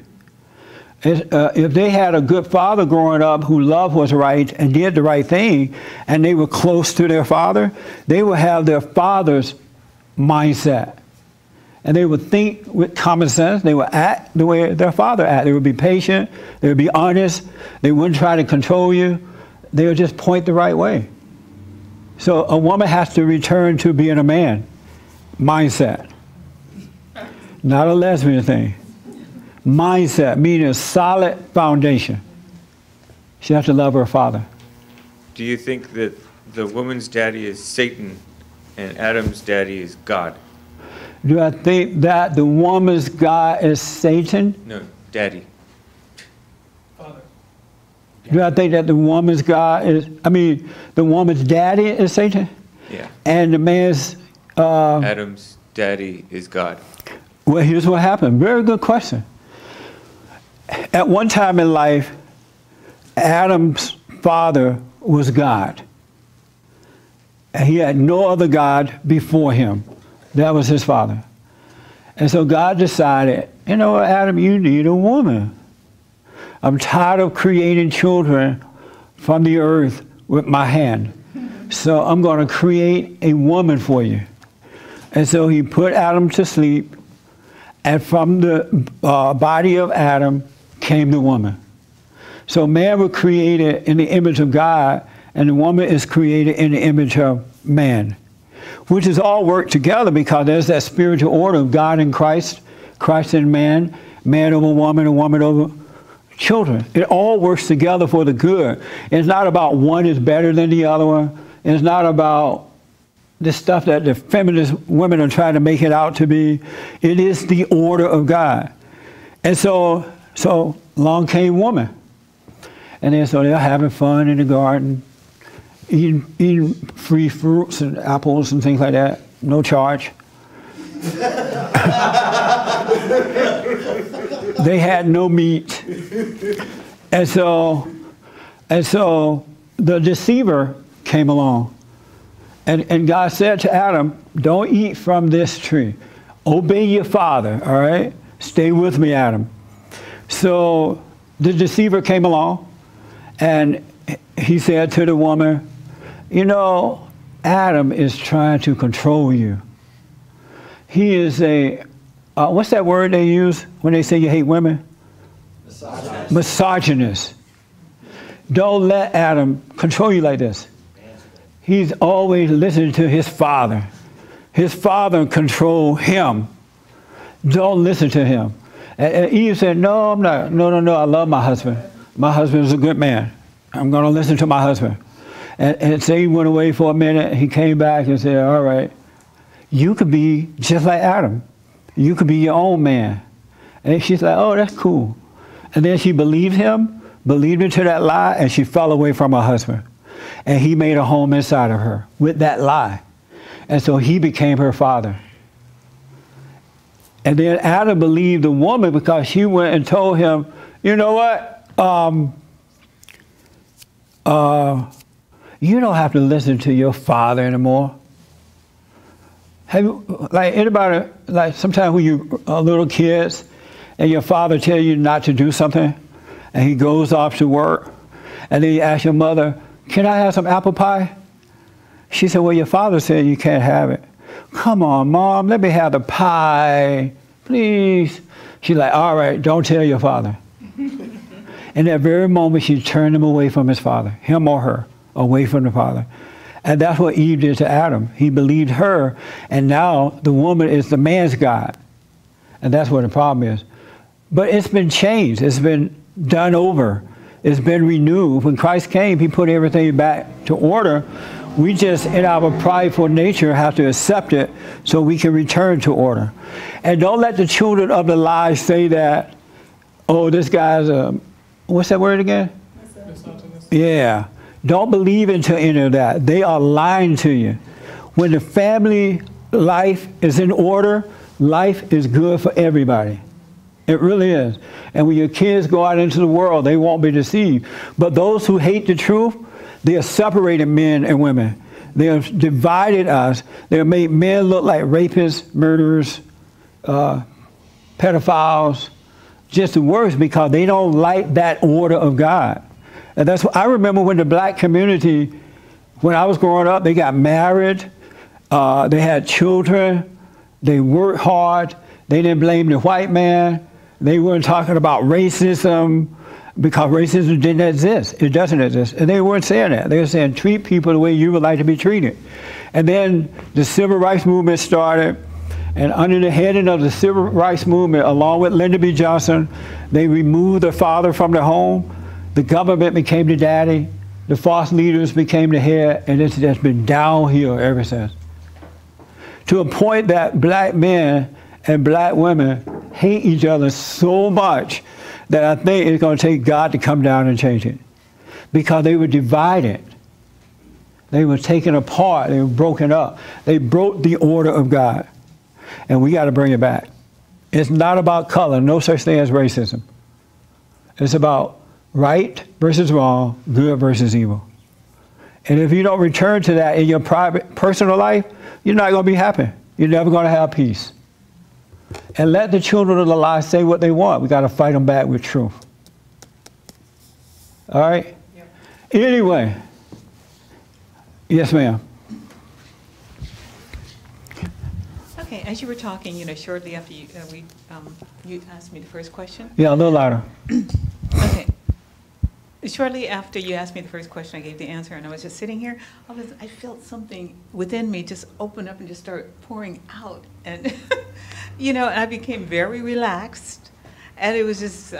[SPEAKER 1] If they had a good father growing up who loved what's right and did the right thing, and they were close to their father, they would have their father's mindset. And they would think with common sense. They would act the way their father acted. They would be patient. They would be honest. They wouldn't try to control you. They would just point the right way. So a woman has to return to being a man mindset, not a lesbian thing. Mindset, meaning a solid foundation. She has to love her father.
[SPEAKER 8] Do you think that the woman's daddy is Satan and Adam's daddy is God?
[SPEAKER 1] Do I think that the woman's God is Satan?
[SPEAKER 8] No, daddy.
[SPEAKER 1] Do I think that the woman's God is, the woman's daddy is Satan?
[SPEAKER 8] Yeah.
[SPEAKER 1] And the man's...
[SPEAKER 8] Adam's daddy is God.
[SPEAKER 1] Well, here's what happened. Very good question. At one time in life, Adam's father was God. And he had no other God before him. That was his father. And so God decided, you know what, Adam, you need a woman. I'm tired of creating children from the earth with my hand. So I'm going to create a woman for you. And so he put Adam to sleep, and from the body of Adam came the woman. So man was created in the image of God, and the woman is created in the image of man, which is all work together because there's that spiritual order of God in Christ, Christ in man, man over woman, and woman over children. It all works together for the good. It's not about one is better than the other one. It's not about the stuff that the feminist women are trying to make it out to be. It is the order of God. And so along came woman. And then so they're having fun in the garden, eating free fruits and apples and things like that, no charge. They had no meat. And so the deceiver came along. And God said to Adam, don't eat from this tree. Obey your father, all right? Stay with me, Adam. So the deceiver came along, and he said to the woman, you know, Adam is trying to control you. He is a, what's that word they use when they say you hate women? Misogynist. Misogynist. Don't let Adam control you like this. He's always listening to his father. His father controlled him. Don't listen to him. And Eve said, no, I'm not. No, I love my husband. My husband is a good man. I'm going to listen to my husband. And so he went away for a minute. He came back and said, all right, you could be just like Adam. You could be your own man. And she's like, oh, that's cool. And then she believed him, believed into that lie, and she fell away from her husband. And he made a home inside of her with that lie. And so he became her father. And then Adam believed the woman because she went and told him, you know what? You don't have to listen to your father anymore. Have you, like anybody, like sometimes when you are little kids and your father tells you not to do something and he goes off to work and then you ask your mother, can I have some apple pie? She said, well, your father said you can't have it. Come on, Mom, let me have the pie, please. She's like, all right, don't tell your father. In that very moment, she turned him away from his father, him or her, away from the father. And that's what Eve did to Adam. He believed her, and now the woman is the man's God. And that's what the problem is. But it's been changed. It's been done over. It's been renewed. When Christ came, he put everything back to order We just, in our prideful nature, have to accept it so we can return to order. And don't let the children of the lies say that, oh, this guy's a, what's that word again? Yeah. Don't believe into any of that. They are lying to you. When the family life is in order, life is good for everybody. It really is. And when your kids go out into the world, they won't be deceived. But those who hate the truth, they have separated men and women. They have divided us. They have made men look like rapists, murderers, pedophiles, just the worst, because they don't like that order of God. And that's what I remember when the black community, when I was growing up, they got married, they had children, they worked hard, they didn't blame the white man, they weren't talking about racism, because racism didn't exist. It doesn't exist. And they weren't saying that. They were saying, treat people the way you would like to be treated. And then the civil rights movement started, and under the heading of the civil rights movement, along with Lyndon B. Johnson, they removed the father from the home. The government became the daddy. The false leaders became the head, and it's just been downhill ever since. To a point that black men and black women hate each other so much that I think it's going to take God to come down and change it. Because they were divided. They were taken apart. They were broken up. They broke the order of God. And we got to bring it back. It's not about color. No such thing as racism. It's about right versus wrong, good versus evil. And if you don't return to that in your private, personal life, you're not going to be happy. You're never going to have peace. And let the children of the lie say what they want. We got to fight them back with truth. All right? Yep. Anyway. Yes, ma'am.
[SPEAKER 6] Okay, as you were talking, you know, shortly after you, you asked me the first question.
[SPEAKER 1] Yeah, a little louder.
[SPEAKER 6] Okay. Shortly after you asked me the first question, I gave the answer, and I was just sitting here. I felt something within me just open up and just start pouring out, and you know, and I became very relaxed, and it was just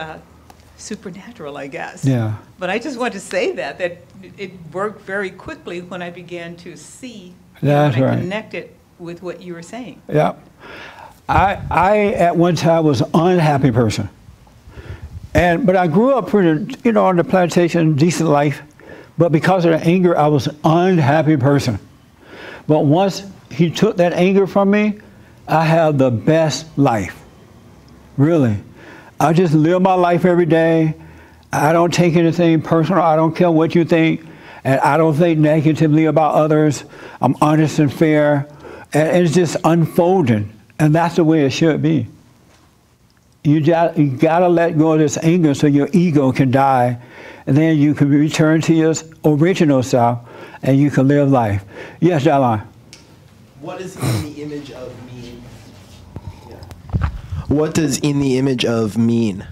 [SPEAKER 6] supernatural, I guess.
[SPEAKER 1] Yeah.
[SPEAKER 6] But I just want to say that it worked very quickly when I began to see,
[SPEAKER 1] That's
[SPEAKER 6] when I
[SPEAKER 1] right.
[SPEAKER 6] connected with what you were saying.
[SPEAKER 1] Yeah. I at one time was an unhappy person. But I grew up pretty, you know, on the plantation, decent life. But because of the anger, I was an unhappy person. But once he took that anger from me, I have the best life. Really. I just live my life every day. I don't take anything personal. I don't care what you think. And I don't think negatively about others. I'm honest and fair. And it's just unfolding. And that's the way it should be. You gotta let go of this anger so your ego can die, and then you can return to your original self, and you can live life. Yes, Jalon.
[SPEAKER 9] What is in the image of mean? Yeah. What does in the image of mean?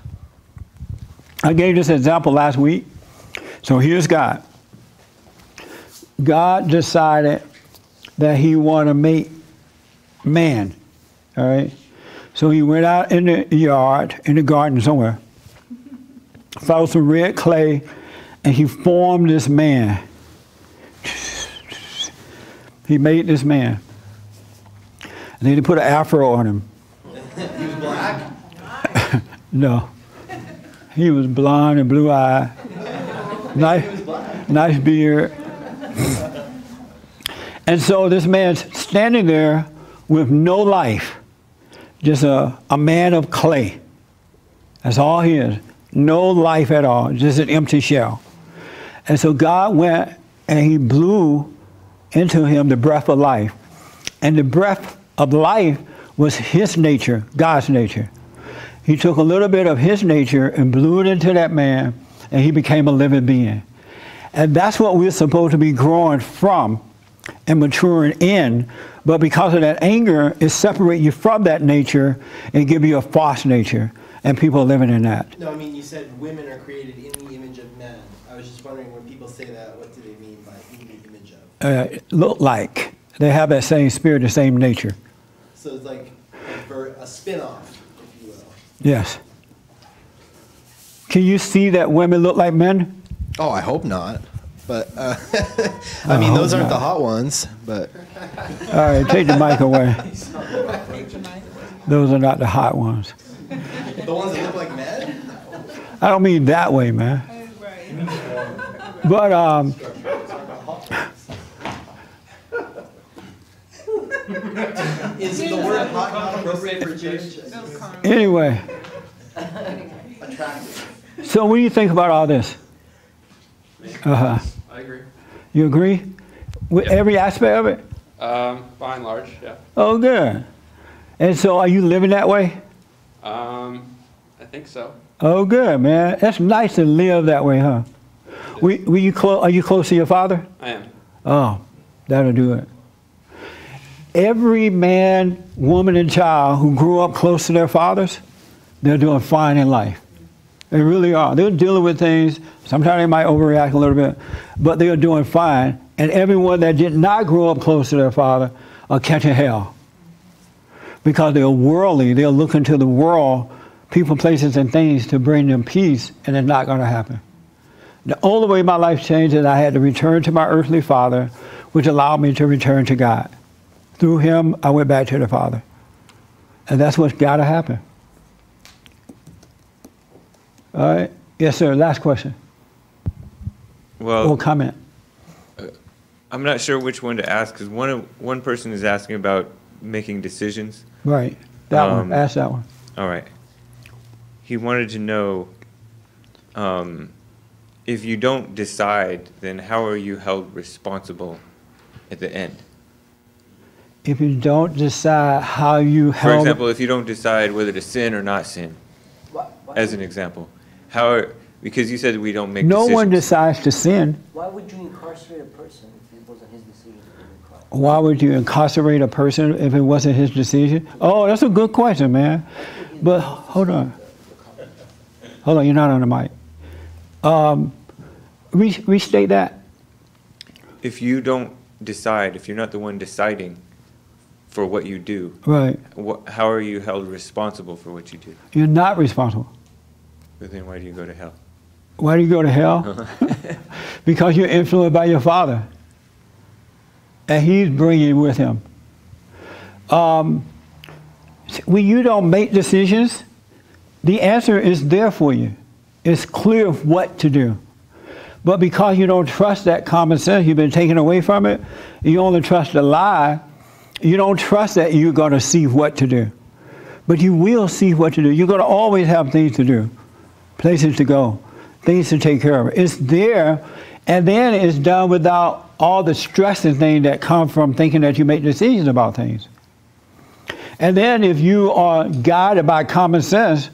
[SPEAKER 1] I gave this example last week. So here's God. God decided that he wanted to make man, all right? So he went out in the yard, in the garden somewhere, found some red clay, and he formed this man. He made this man. And then he put an afro on him.
[SPEAKER 9] He was black?
[SPEAKER 1] No. He was blonde and blue-eyed. Nice beard. And so this man's standing there with no life. Just a man of clay. That's all he is. No life at all, just an empty shell. And so God went and he blew into him the breath of life. And the breath of life was his nature, God's nature. He took a little bit of his nature and blew it into that man, and he became a living being. And that's what we're supposed to be growing from and maturing in, but because of that anger, it separates you from that nature and give you a false nature, and people are living in that.
[SPEAKER 9] No, I mean, you said women are created in the image of men. I was just wondering, when people say that, what do they mean by in the image of?
[SPEAKER 1] Look like. They have that same spirit, the same nature.
[SPEAKER 9] So it's like a spin-off, if you will.
[SPEAKER 1] Yes. Can you see that women look like men?
[SPEAKER 9] Oh, I hope not. But I mean, those aren't the hot ones. But
[SPEAKER 1] All right, take the mic away. Those are not the hot ones.
[SPEAKER 9] the ones that look like men.
[SPEAKER 1] I don't mean that way, man. But
[SPEAKER 9] Is the word hot not appropriate for church?
[SPEAKER 1] anyway, so what do you think about all this?
[SPEAKER 10] I agree.
[SPEAKER 1] You agree with every aspect of it?
[SPEAKER 10] By and large, yeah.
[SPEAKER 1] Oh, good. And so, are you living that way?
[SPEAKER 10] I think so.
[SPEAKER 1] Oh, good, man. That's nice to live that way, huh? Are you close to your father?
[SPEAKER 10] I am.
[SPEAKER 1] Oh, that'll do it. Every man, woman, and child who grew up close to their fathers, they're doing fine in life. They really are. They're dealing with things. Sometimes they might overreact a little bit, but they are doing fine. And everyone that did not grow up close to their father are catching hell. Because they're worldly. They're looking to the world, people, places, and things to bring them peace, and it's not going to happen. The only way my life changed is I had to return to my earthly father, which allowed me to return to God. Through him, I went back to the Father. And that's what's got to happen. All right? Yes, sir. Last question.
[SPEAKER 8] Well,
[SPEAKER 1] Or comment.
[SPEAKER 8] I'm not sure which one to ask because one person is asking about making decisions.
[SPEAKER 1] Right. That one. Ask that one.
[SPEAKER 8] All right. He wanted to know if you don't decide, then how are you held responsible at the end?
[SPEAKER 1] If you don't decide how you
[SPEAKER 8] For
[SPEAKER 1] held...
[SPEAKER 8] example, if you don't decide whether to sin or not sin, as an example, because you said we don't make decisions.
[SPEAKER 1] No one decides to sin.
[SPEAKER 5] Why would you incarcerate a person if it wasn't his decision to incarcerate?
[SPEAKER 1] Why would you incarcerate a person if it wasn't his decision? Oh, that's a good question, man. But hold on. Hold on, you're not on the mic. Restate that.
[SPEAKER 8] If you don't decide, if you're not the one deciding for what you do,
[SPEAKER 1] Right.
[SPEAKER 8] How are you held responsible for what you do?
[SPEAKER 1] You're not responsible.
[SPEAKER 8] But then why do you go to hell?
[SPEAKER 1] Why do you go to hell? Because you're influenced by your father. And he's bringing you with him. When you don't make decisions, the answer is there for you. It's clear what to do. But because you don't trust that common sense, you've been taken away from it, you only trust the lie, you don't trust that you're going to see what to do. But you will see what to do. You're going to always have things to do, places to go, things to take care of. It's there, and then it's done without all the stress and things that come from thinking that you make decisions about things. And then if you are guided by common sense,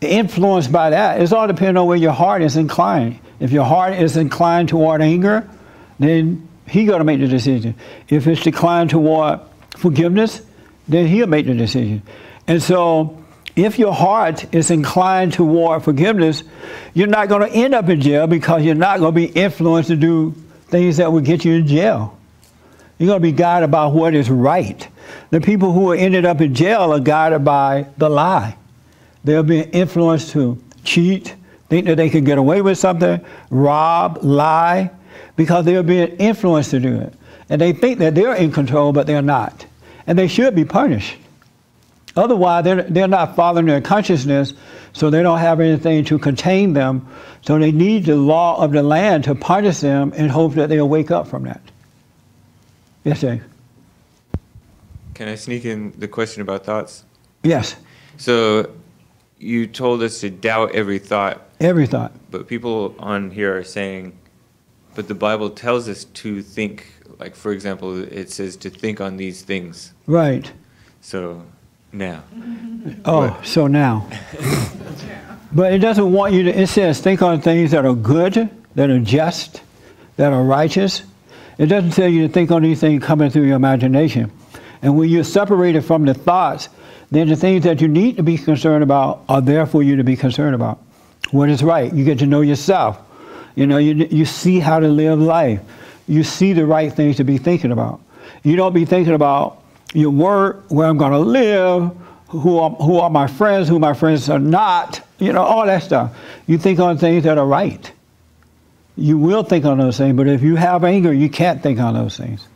[SPEAKER 1] influenced by that, it's all depending on where your heart is inclined. If your heart is inclined toward anger, then he's going to make the decision. If it's inclined toward forgiveness, then he'll make the decision. And so if your heart is inclined toward forgiveness, you're not going to end up in jail because you're not going to be influenced to do things that will get you in jail. You're going to be guided by what is right. The people who are ended up in jail are guided by the lie. They're being influenced to cheat, think that they can get away with something, rob, lie, because they're being influenced to do it. And they think that they're in control, but they're not. And they should be punished. Otherwise, they're not following their consciousness, so they don't have anything to contain them. So they need the law of the land to punish them and hope that they'll wake up from that. Yes, Dave?
[SPEAKER 8] Can I sneak in the question about thoughts?
[SPEAKER 1] Yes.
[SPEAKER 8] So you told us to doubt every thought.
[SPEAKER 1] Every thought.
[SPEAKER 8] But people on here are saying, but the Bible tells us to think, like, for example, it says to think on these things.
[SPEAKER 1] Right.
[SPEAKER 8] So now.
[SPEAKER 1] Oh, so now. But it doesn't want you to, it says think on things that are good, that are just, that are righteous. It doesn't tell you to think on anything coming through your imagination. And when you're separated from the thoughts, then the things that you need to be concerned about are there for you to be concerned about. What is right? You get to know yourself. You know, you see how to live life. You see the right things to be thinking about. You don't be thinking about your work, where I'm going to live, who are my friends, who my friends are not, you know, all that stuff. You think on things that are right. you will think on those things. But if you have anger, you can't think on those things.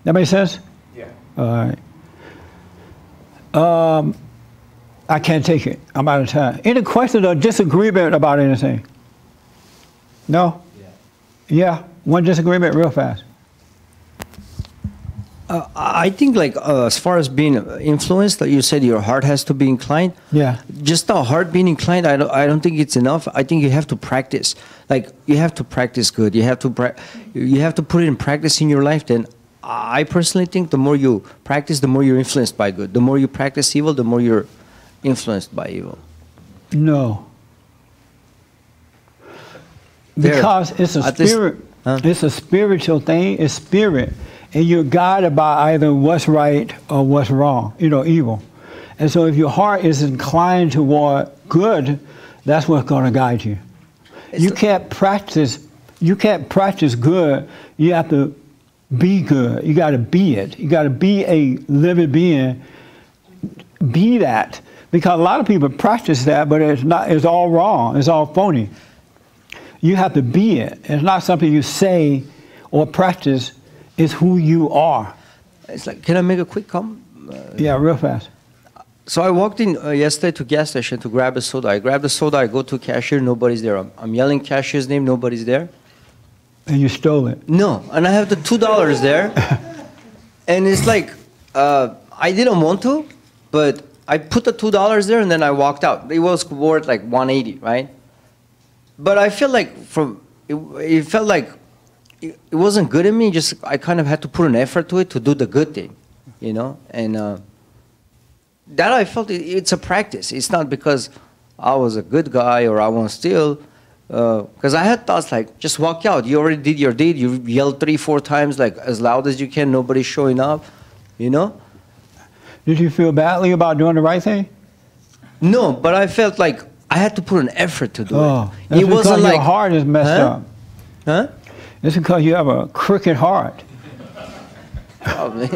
[SPEAKER 1] That make sense?
[SPEAKER 2] Yeah.
[SPEAKER 1] All right. I can't take it. I'm out of time. Any questions or disagreement about anything? No? Yeah. One disagreement real fast.
[SPEAKER 5] I think, like, as far as being influenced, like you said, your heart has to be inclined.
[SPEAKER 1] Yeah.
[SPEAKER 5] Just the heart being inclined, I don't think it's enough. I think you have to practice. Like, you have to practice good. You have to put it in practice in your life. Then I personally think the more you practice, the more you're influenced by good. The more you practice evil, the more you're influenced by evil.
[SPEAKER 1] No. Because it's a spirit. It's a spiritual thing. It's spirit. And you're guided by either what's right or what's wrong, evil. And so if your heart is inclined toward good, that's what's going to guide you. You can't practice good. You have to be good. You got to be it. You got to be a living being. Be that. Because a lot of people practice that, but it's all wrong. It's all phony. You have to be it. It's not something you say or practice. It's who you are.
[SPEAKER 5] It's like, can I make a quick comment?
[SPEAKER 1] Yeah, real fast.
[SPEAKER 5] So I walked in yesterday to gas station to grab a soda. I grabbed the soda. I go to cashier. Nobody's there. I'm yelling cashier's name. Nobody's there.
[SPEAKER 1] And you stole it.
[SPEAKER 5] No, and I have the $2 there. And it's like, I didn't want to, but I put the $2 there and then I walked out. It was worth like $180, right? But I feel like it felt like it wasn't good in me. Just I kind of had to put an effort to it to do the good thing, And that I felt it's a practice. It's not because I was a good guy or I won't steal. Because I had thoughts like, just walk out. You already did your deed. You yelled 3-4 times, like as loud as you can. Nobody's showing up,
[SPEAKER 1] Did you feel badly about doing the right thing?
[SPEAKER 5] No, but I felt like I had to put an effort to do it.
[SPEAKER 1] That's
[SPEAKER 5] It wasn't
[SPEAKER 1] because
[SPEAKER 5] like
[SPEAKER 1] your heart is messed up.
[SPEAKER 5] Huh?
[SPEAKER 1] It's because you have a crooked heart.
[SPEAKER 5] Probably.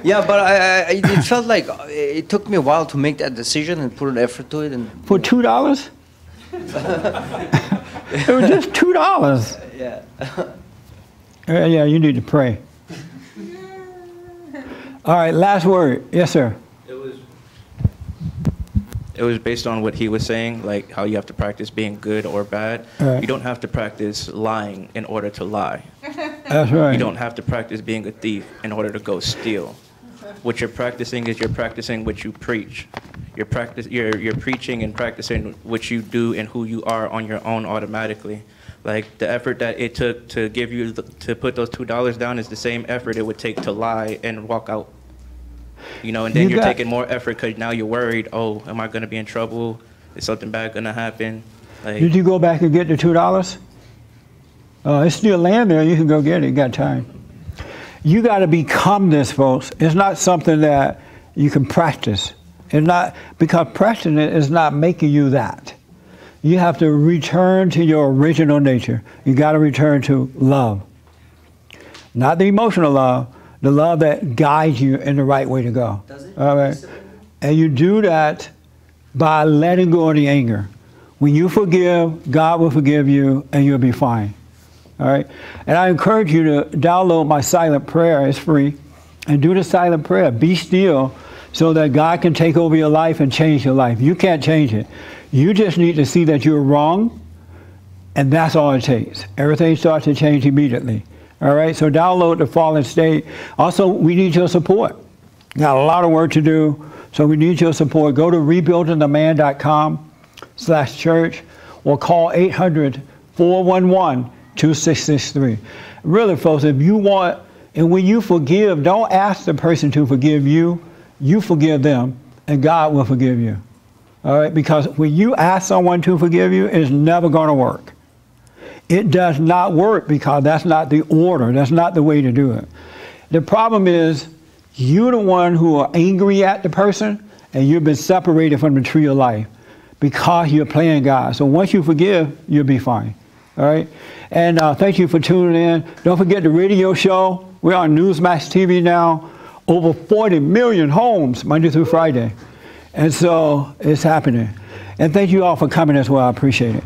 [SPEAKER 5] Yeah, but it felt like it took me a while to make that decision and put an effort to it. And
[SPEAKER 1] for $2? It was just $2.
[SPEAKER 5] Yeah.
[SPEAKER 1] Yeah, you need to pray. All right, last word. Yes, sir.
[SPEAKER 11] It was based on what he was saying, like how you have to practice being good or bad.
[SPEAKER 1] Right.
[SPEAKER 11] You don't have to practice lying in order to lie.
[SPEAKER 1] That's right.
[SPEAKER 11] You don't have to practice being a thief in order to go steal. What you're practicing is you're practicing what you preach. You're preaching and practicing what you do and who you are on your own automatically. Like the effort that it took to give you to put those $2 down is the same effort it would take to lie and walk out. And then you're taking more effort because now you're worried, oh, am I going to be in trouble? Is something bad going to happen? Like,
[SPEAKER 1] did you go back and get the $2? It's still laying there. You can go get it. You got time. You got to become this, folks. It's not something that you can practice. It's not, because practicing it is not making you that. You have to return to your original nature. You got to return to love. Not the emotional love, the love that guides you in the right way to go. All right? And you do that by letting go of the anger. When you forgive, God will forgive you and you'll be fine. All right? And I encourage you to download my silent prayer. It's free. And do the silent prayer. Be still so that God can take over your life and change your life. You can't change it. You just need to see that you're wrong, and that's all it takes. Everything starts to change immediately. All right? So download the Fallen State. Also, we need your support. Got a lot of work to do, so we need your support. Go to rebuildingtheman.com/church or call 800-411-2663. Really, folks, if you want, and when you forgive, don't ask the person to forgive you. You forgive them, and God will forgive you. All right? Because when you ask someone to forgive you, it's never going to work. It does not work because that's not the order. That's not the way to do it. The problem is you're the one who are angry at the person, and you've been separated from the tree of life because you're playing God. So once you forgive, you'll be fine. All right? And thank you for tuning in. Don't forget the radio show. We're on Newsmax TV now. Over 40 million homes, Monday through Friday. And so it's happening. And thank you all for coming as well. I appreciate it.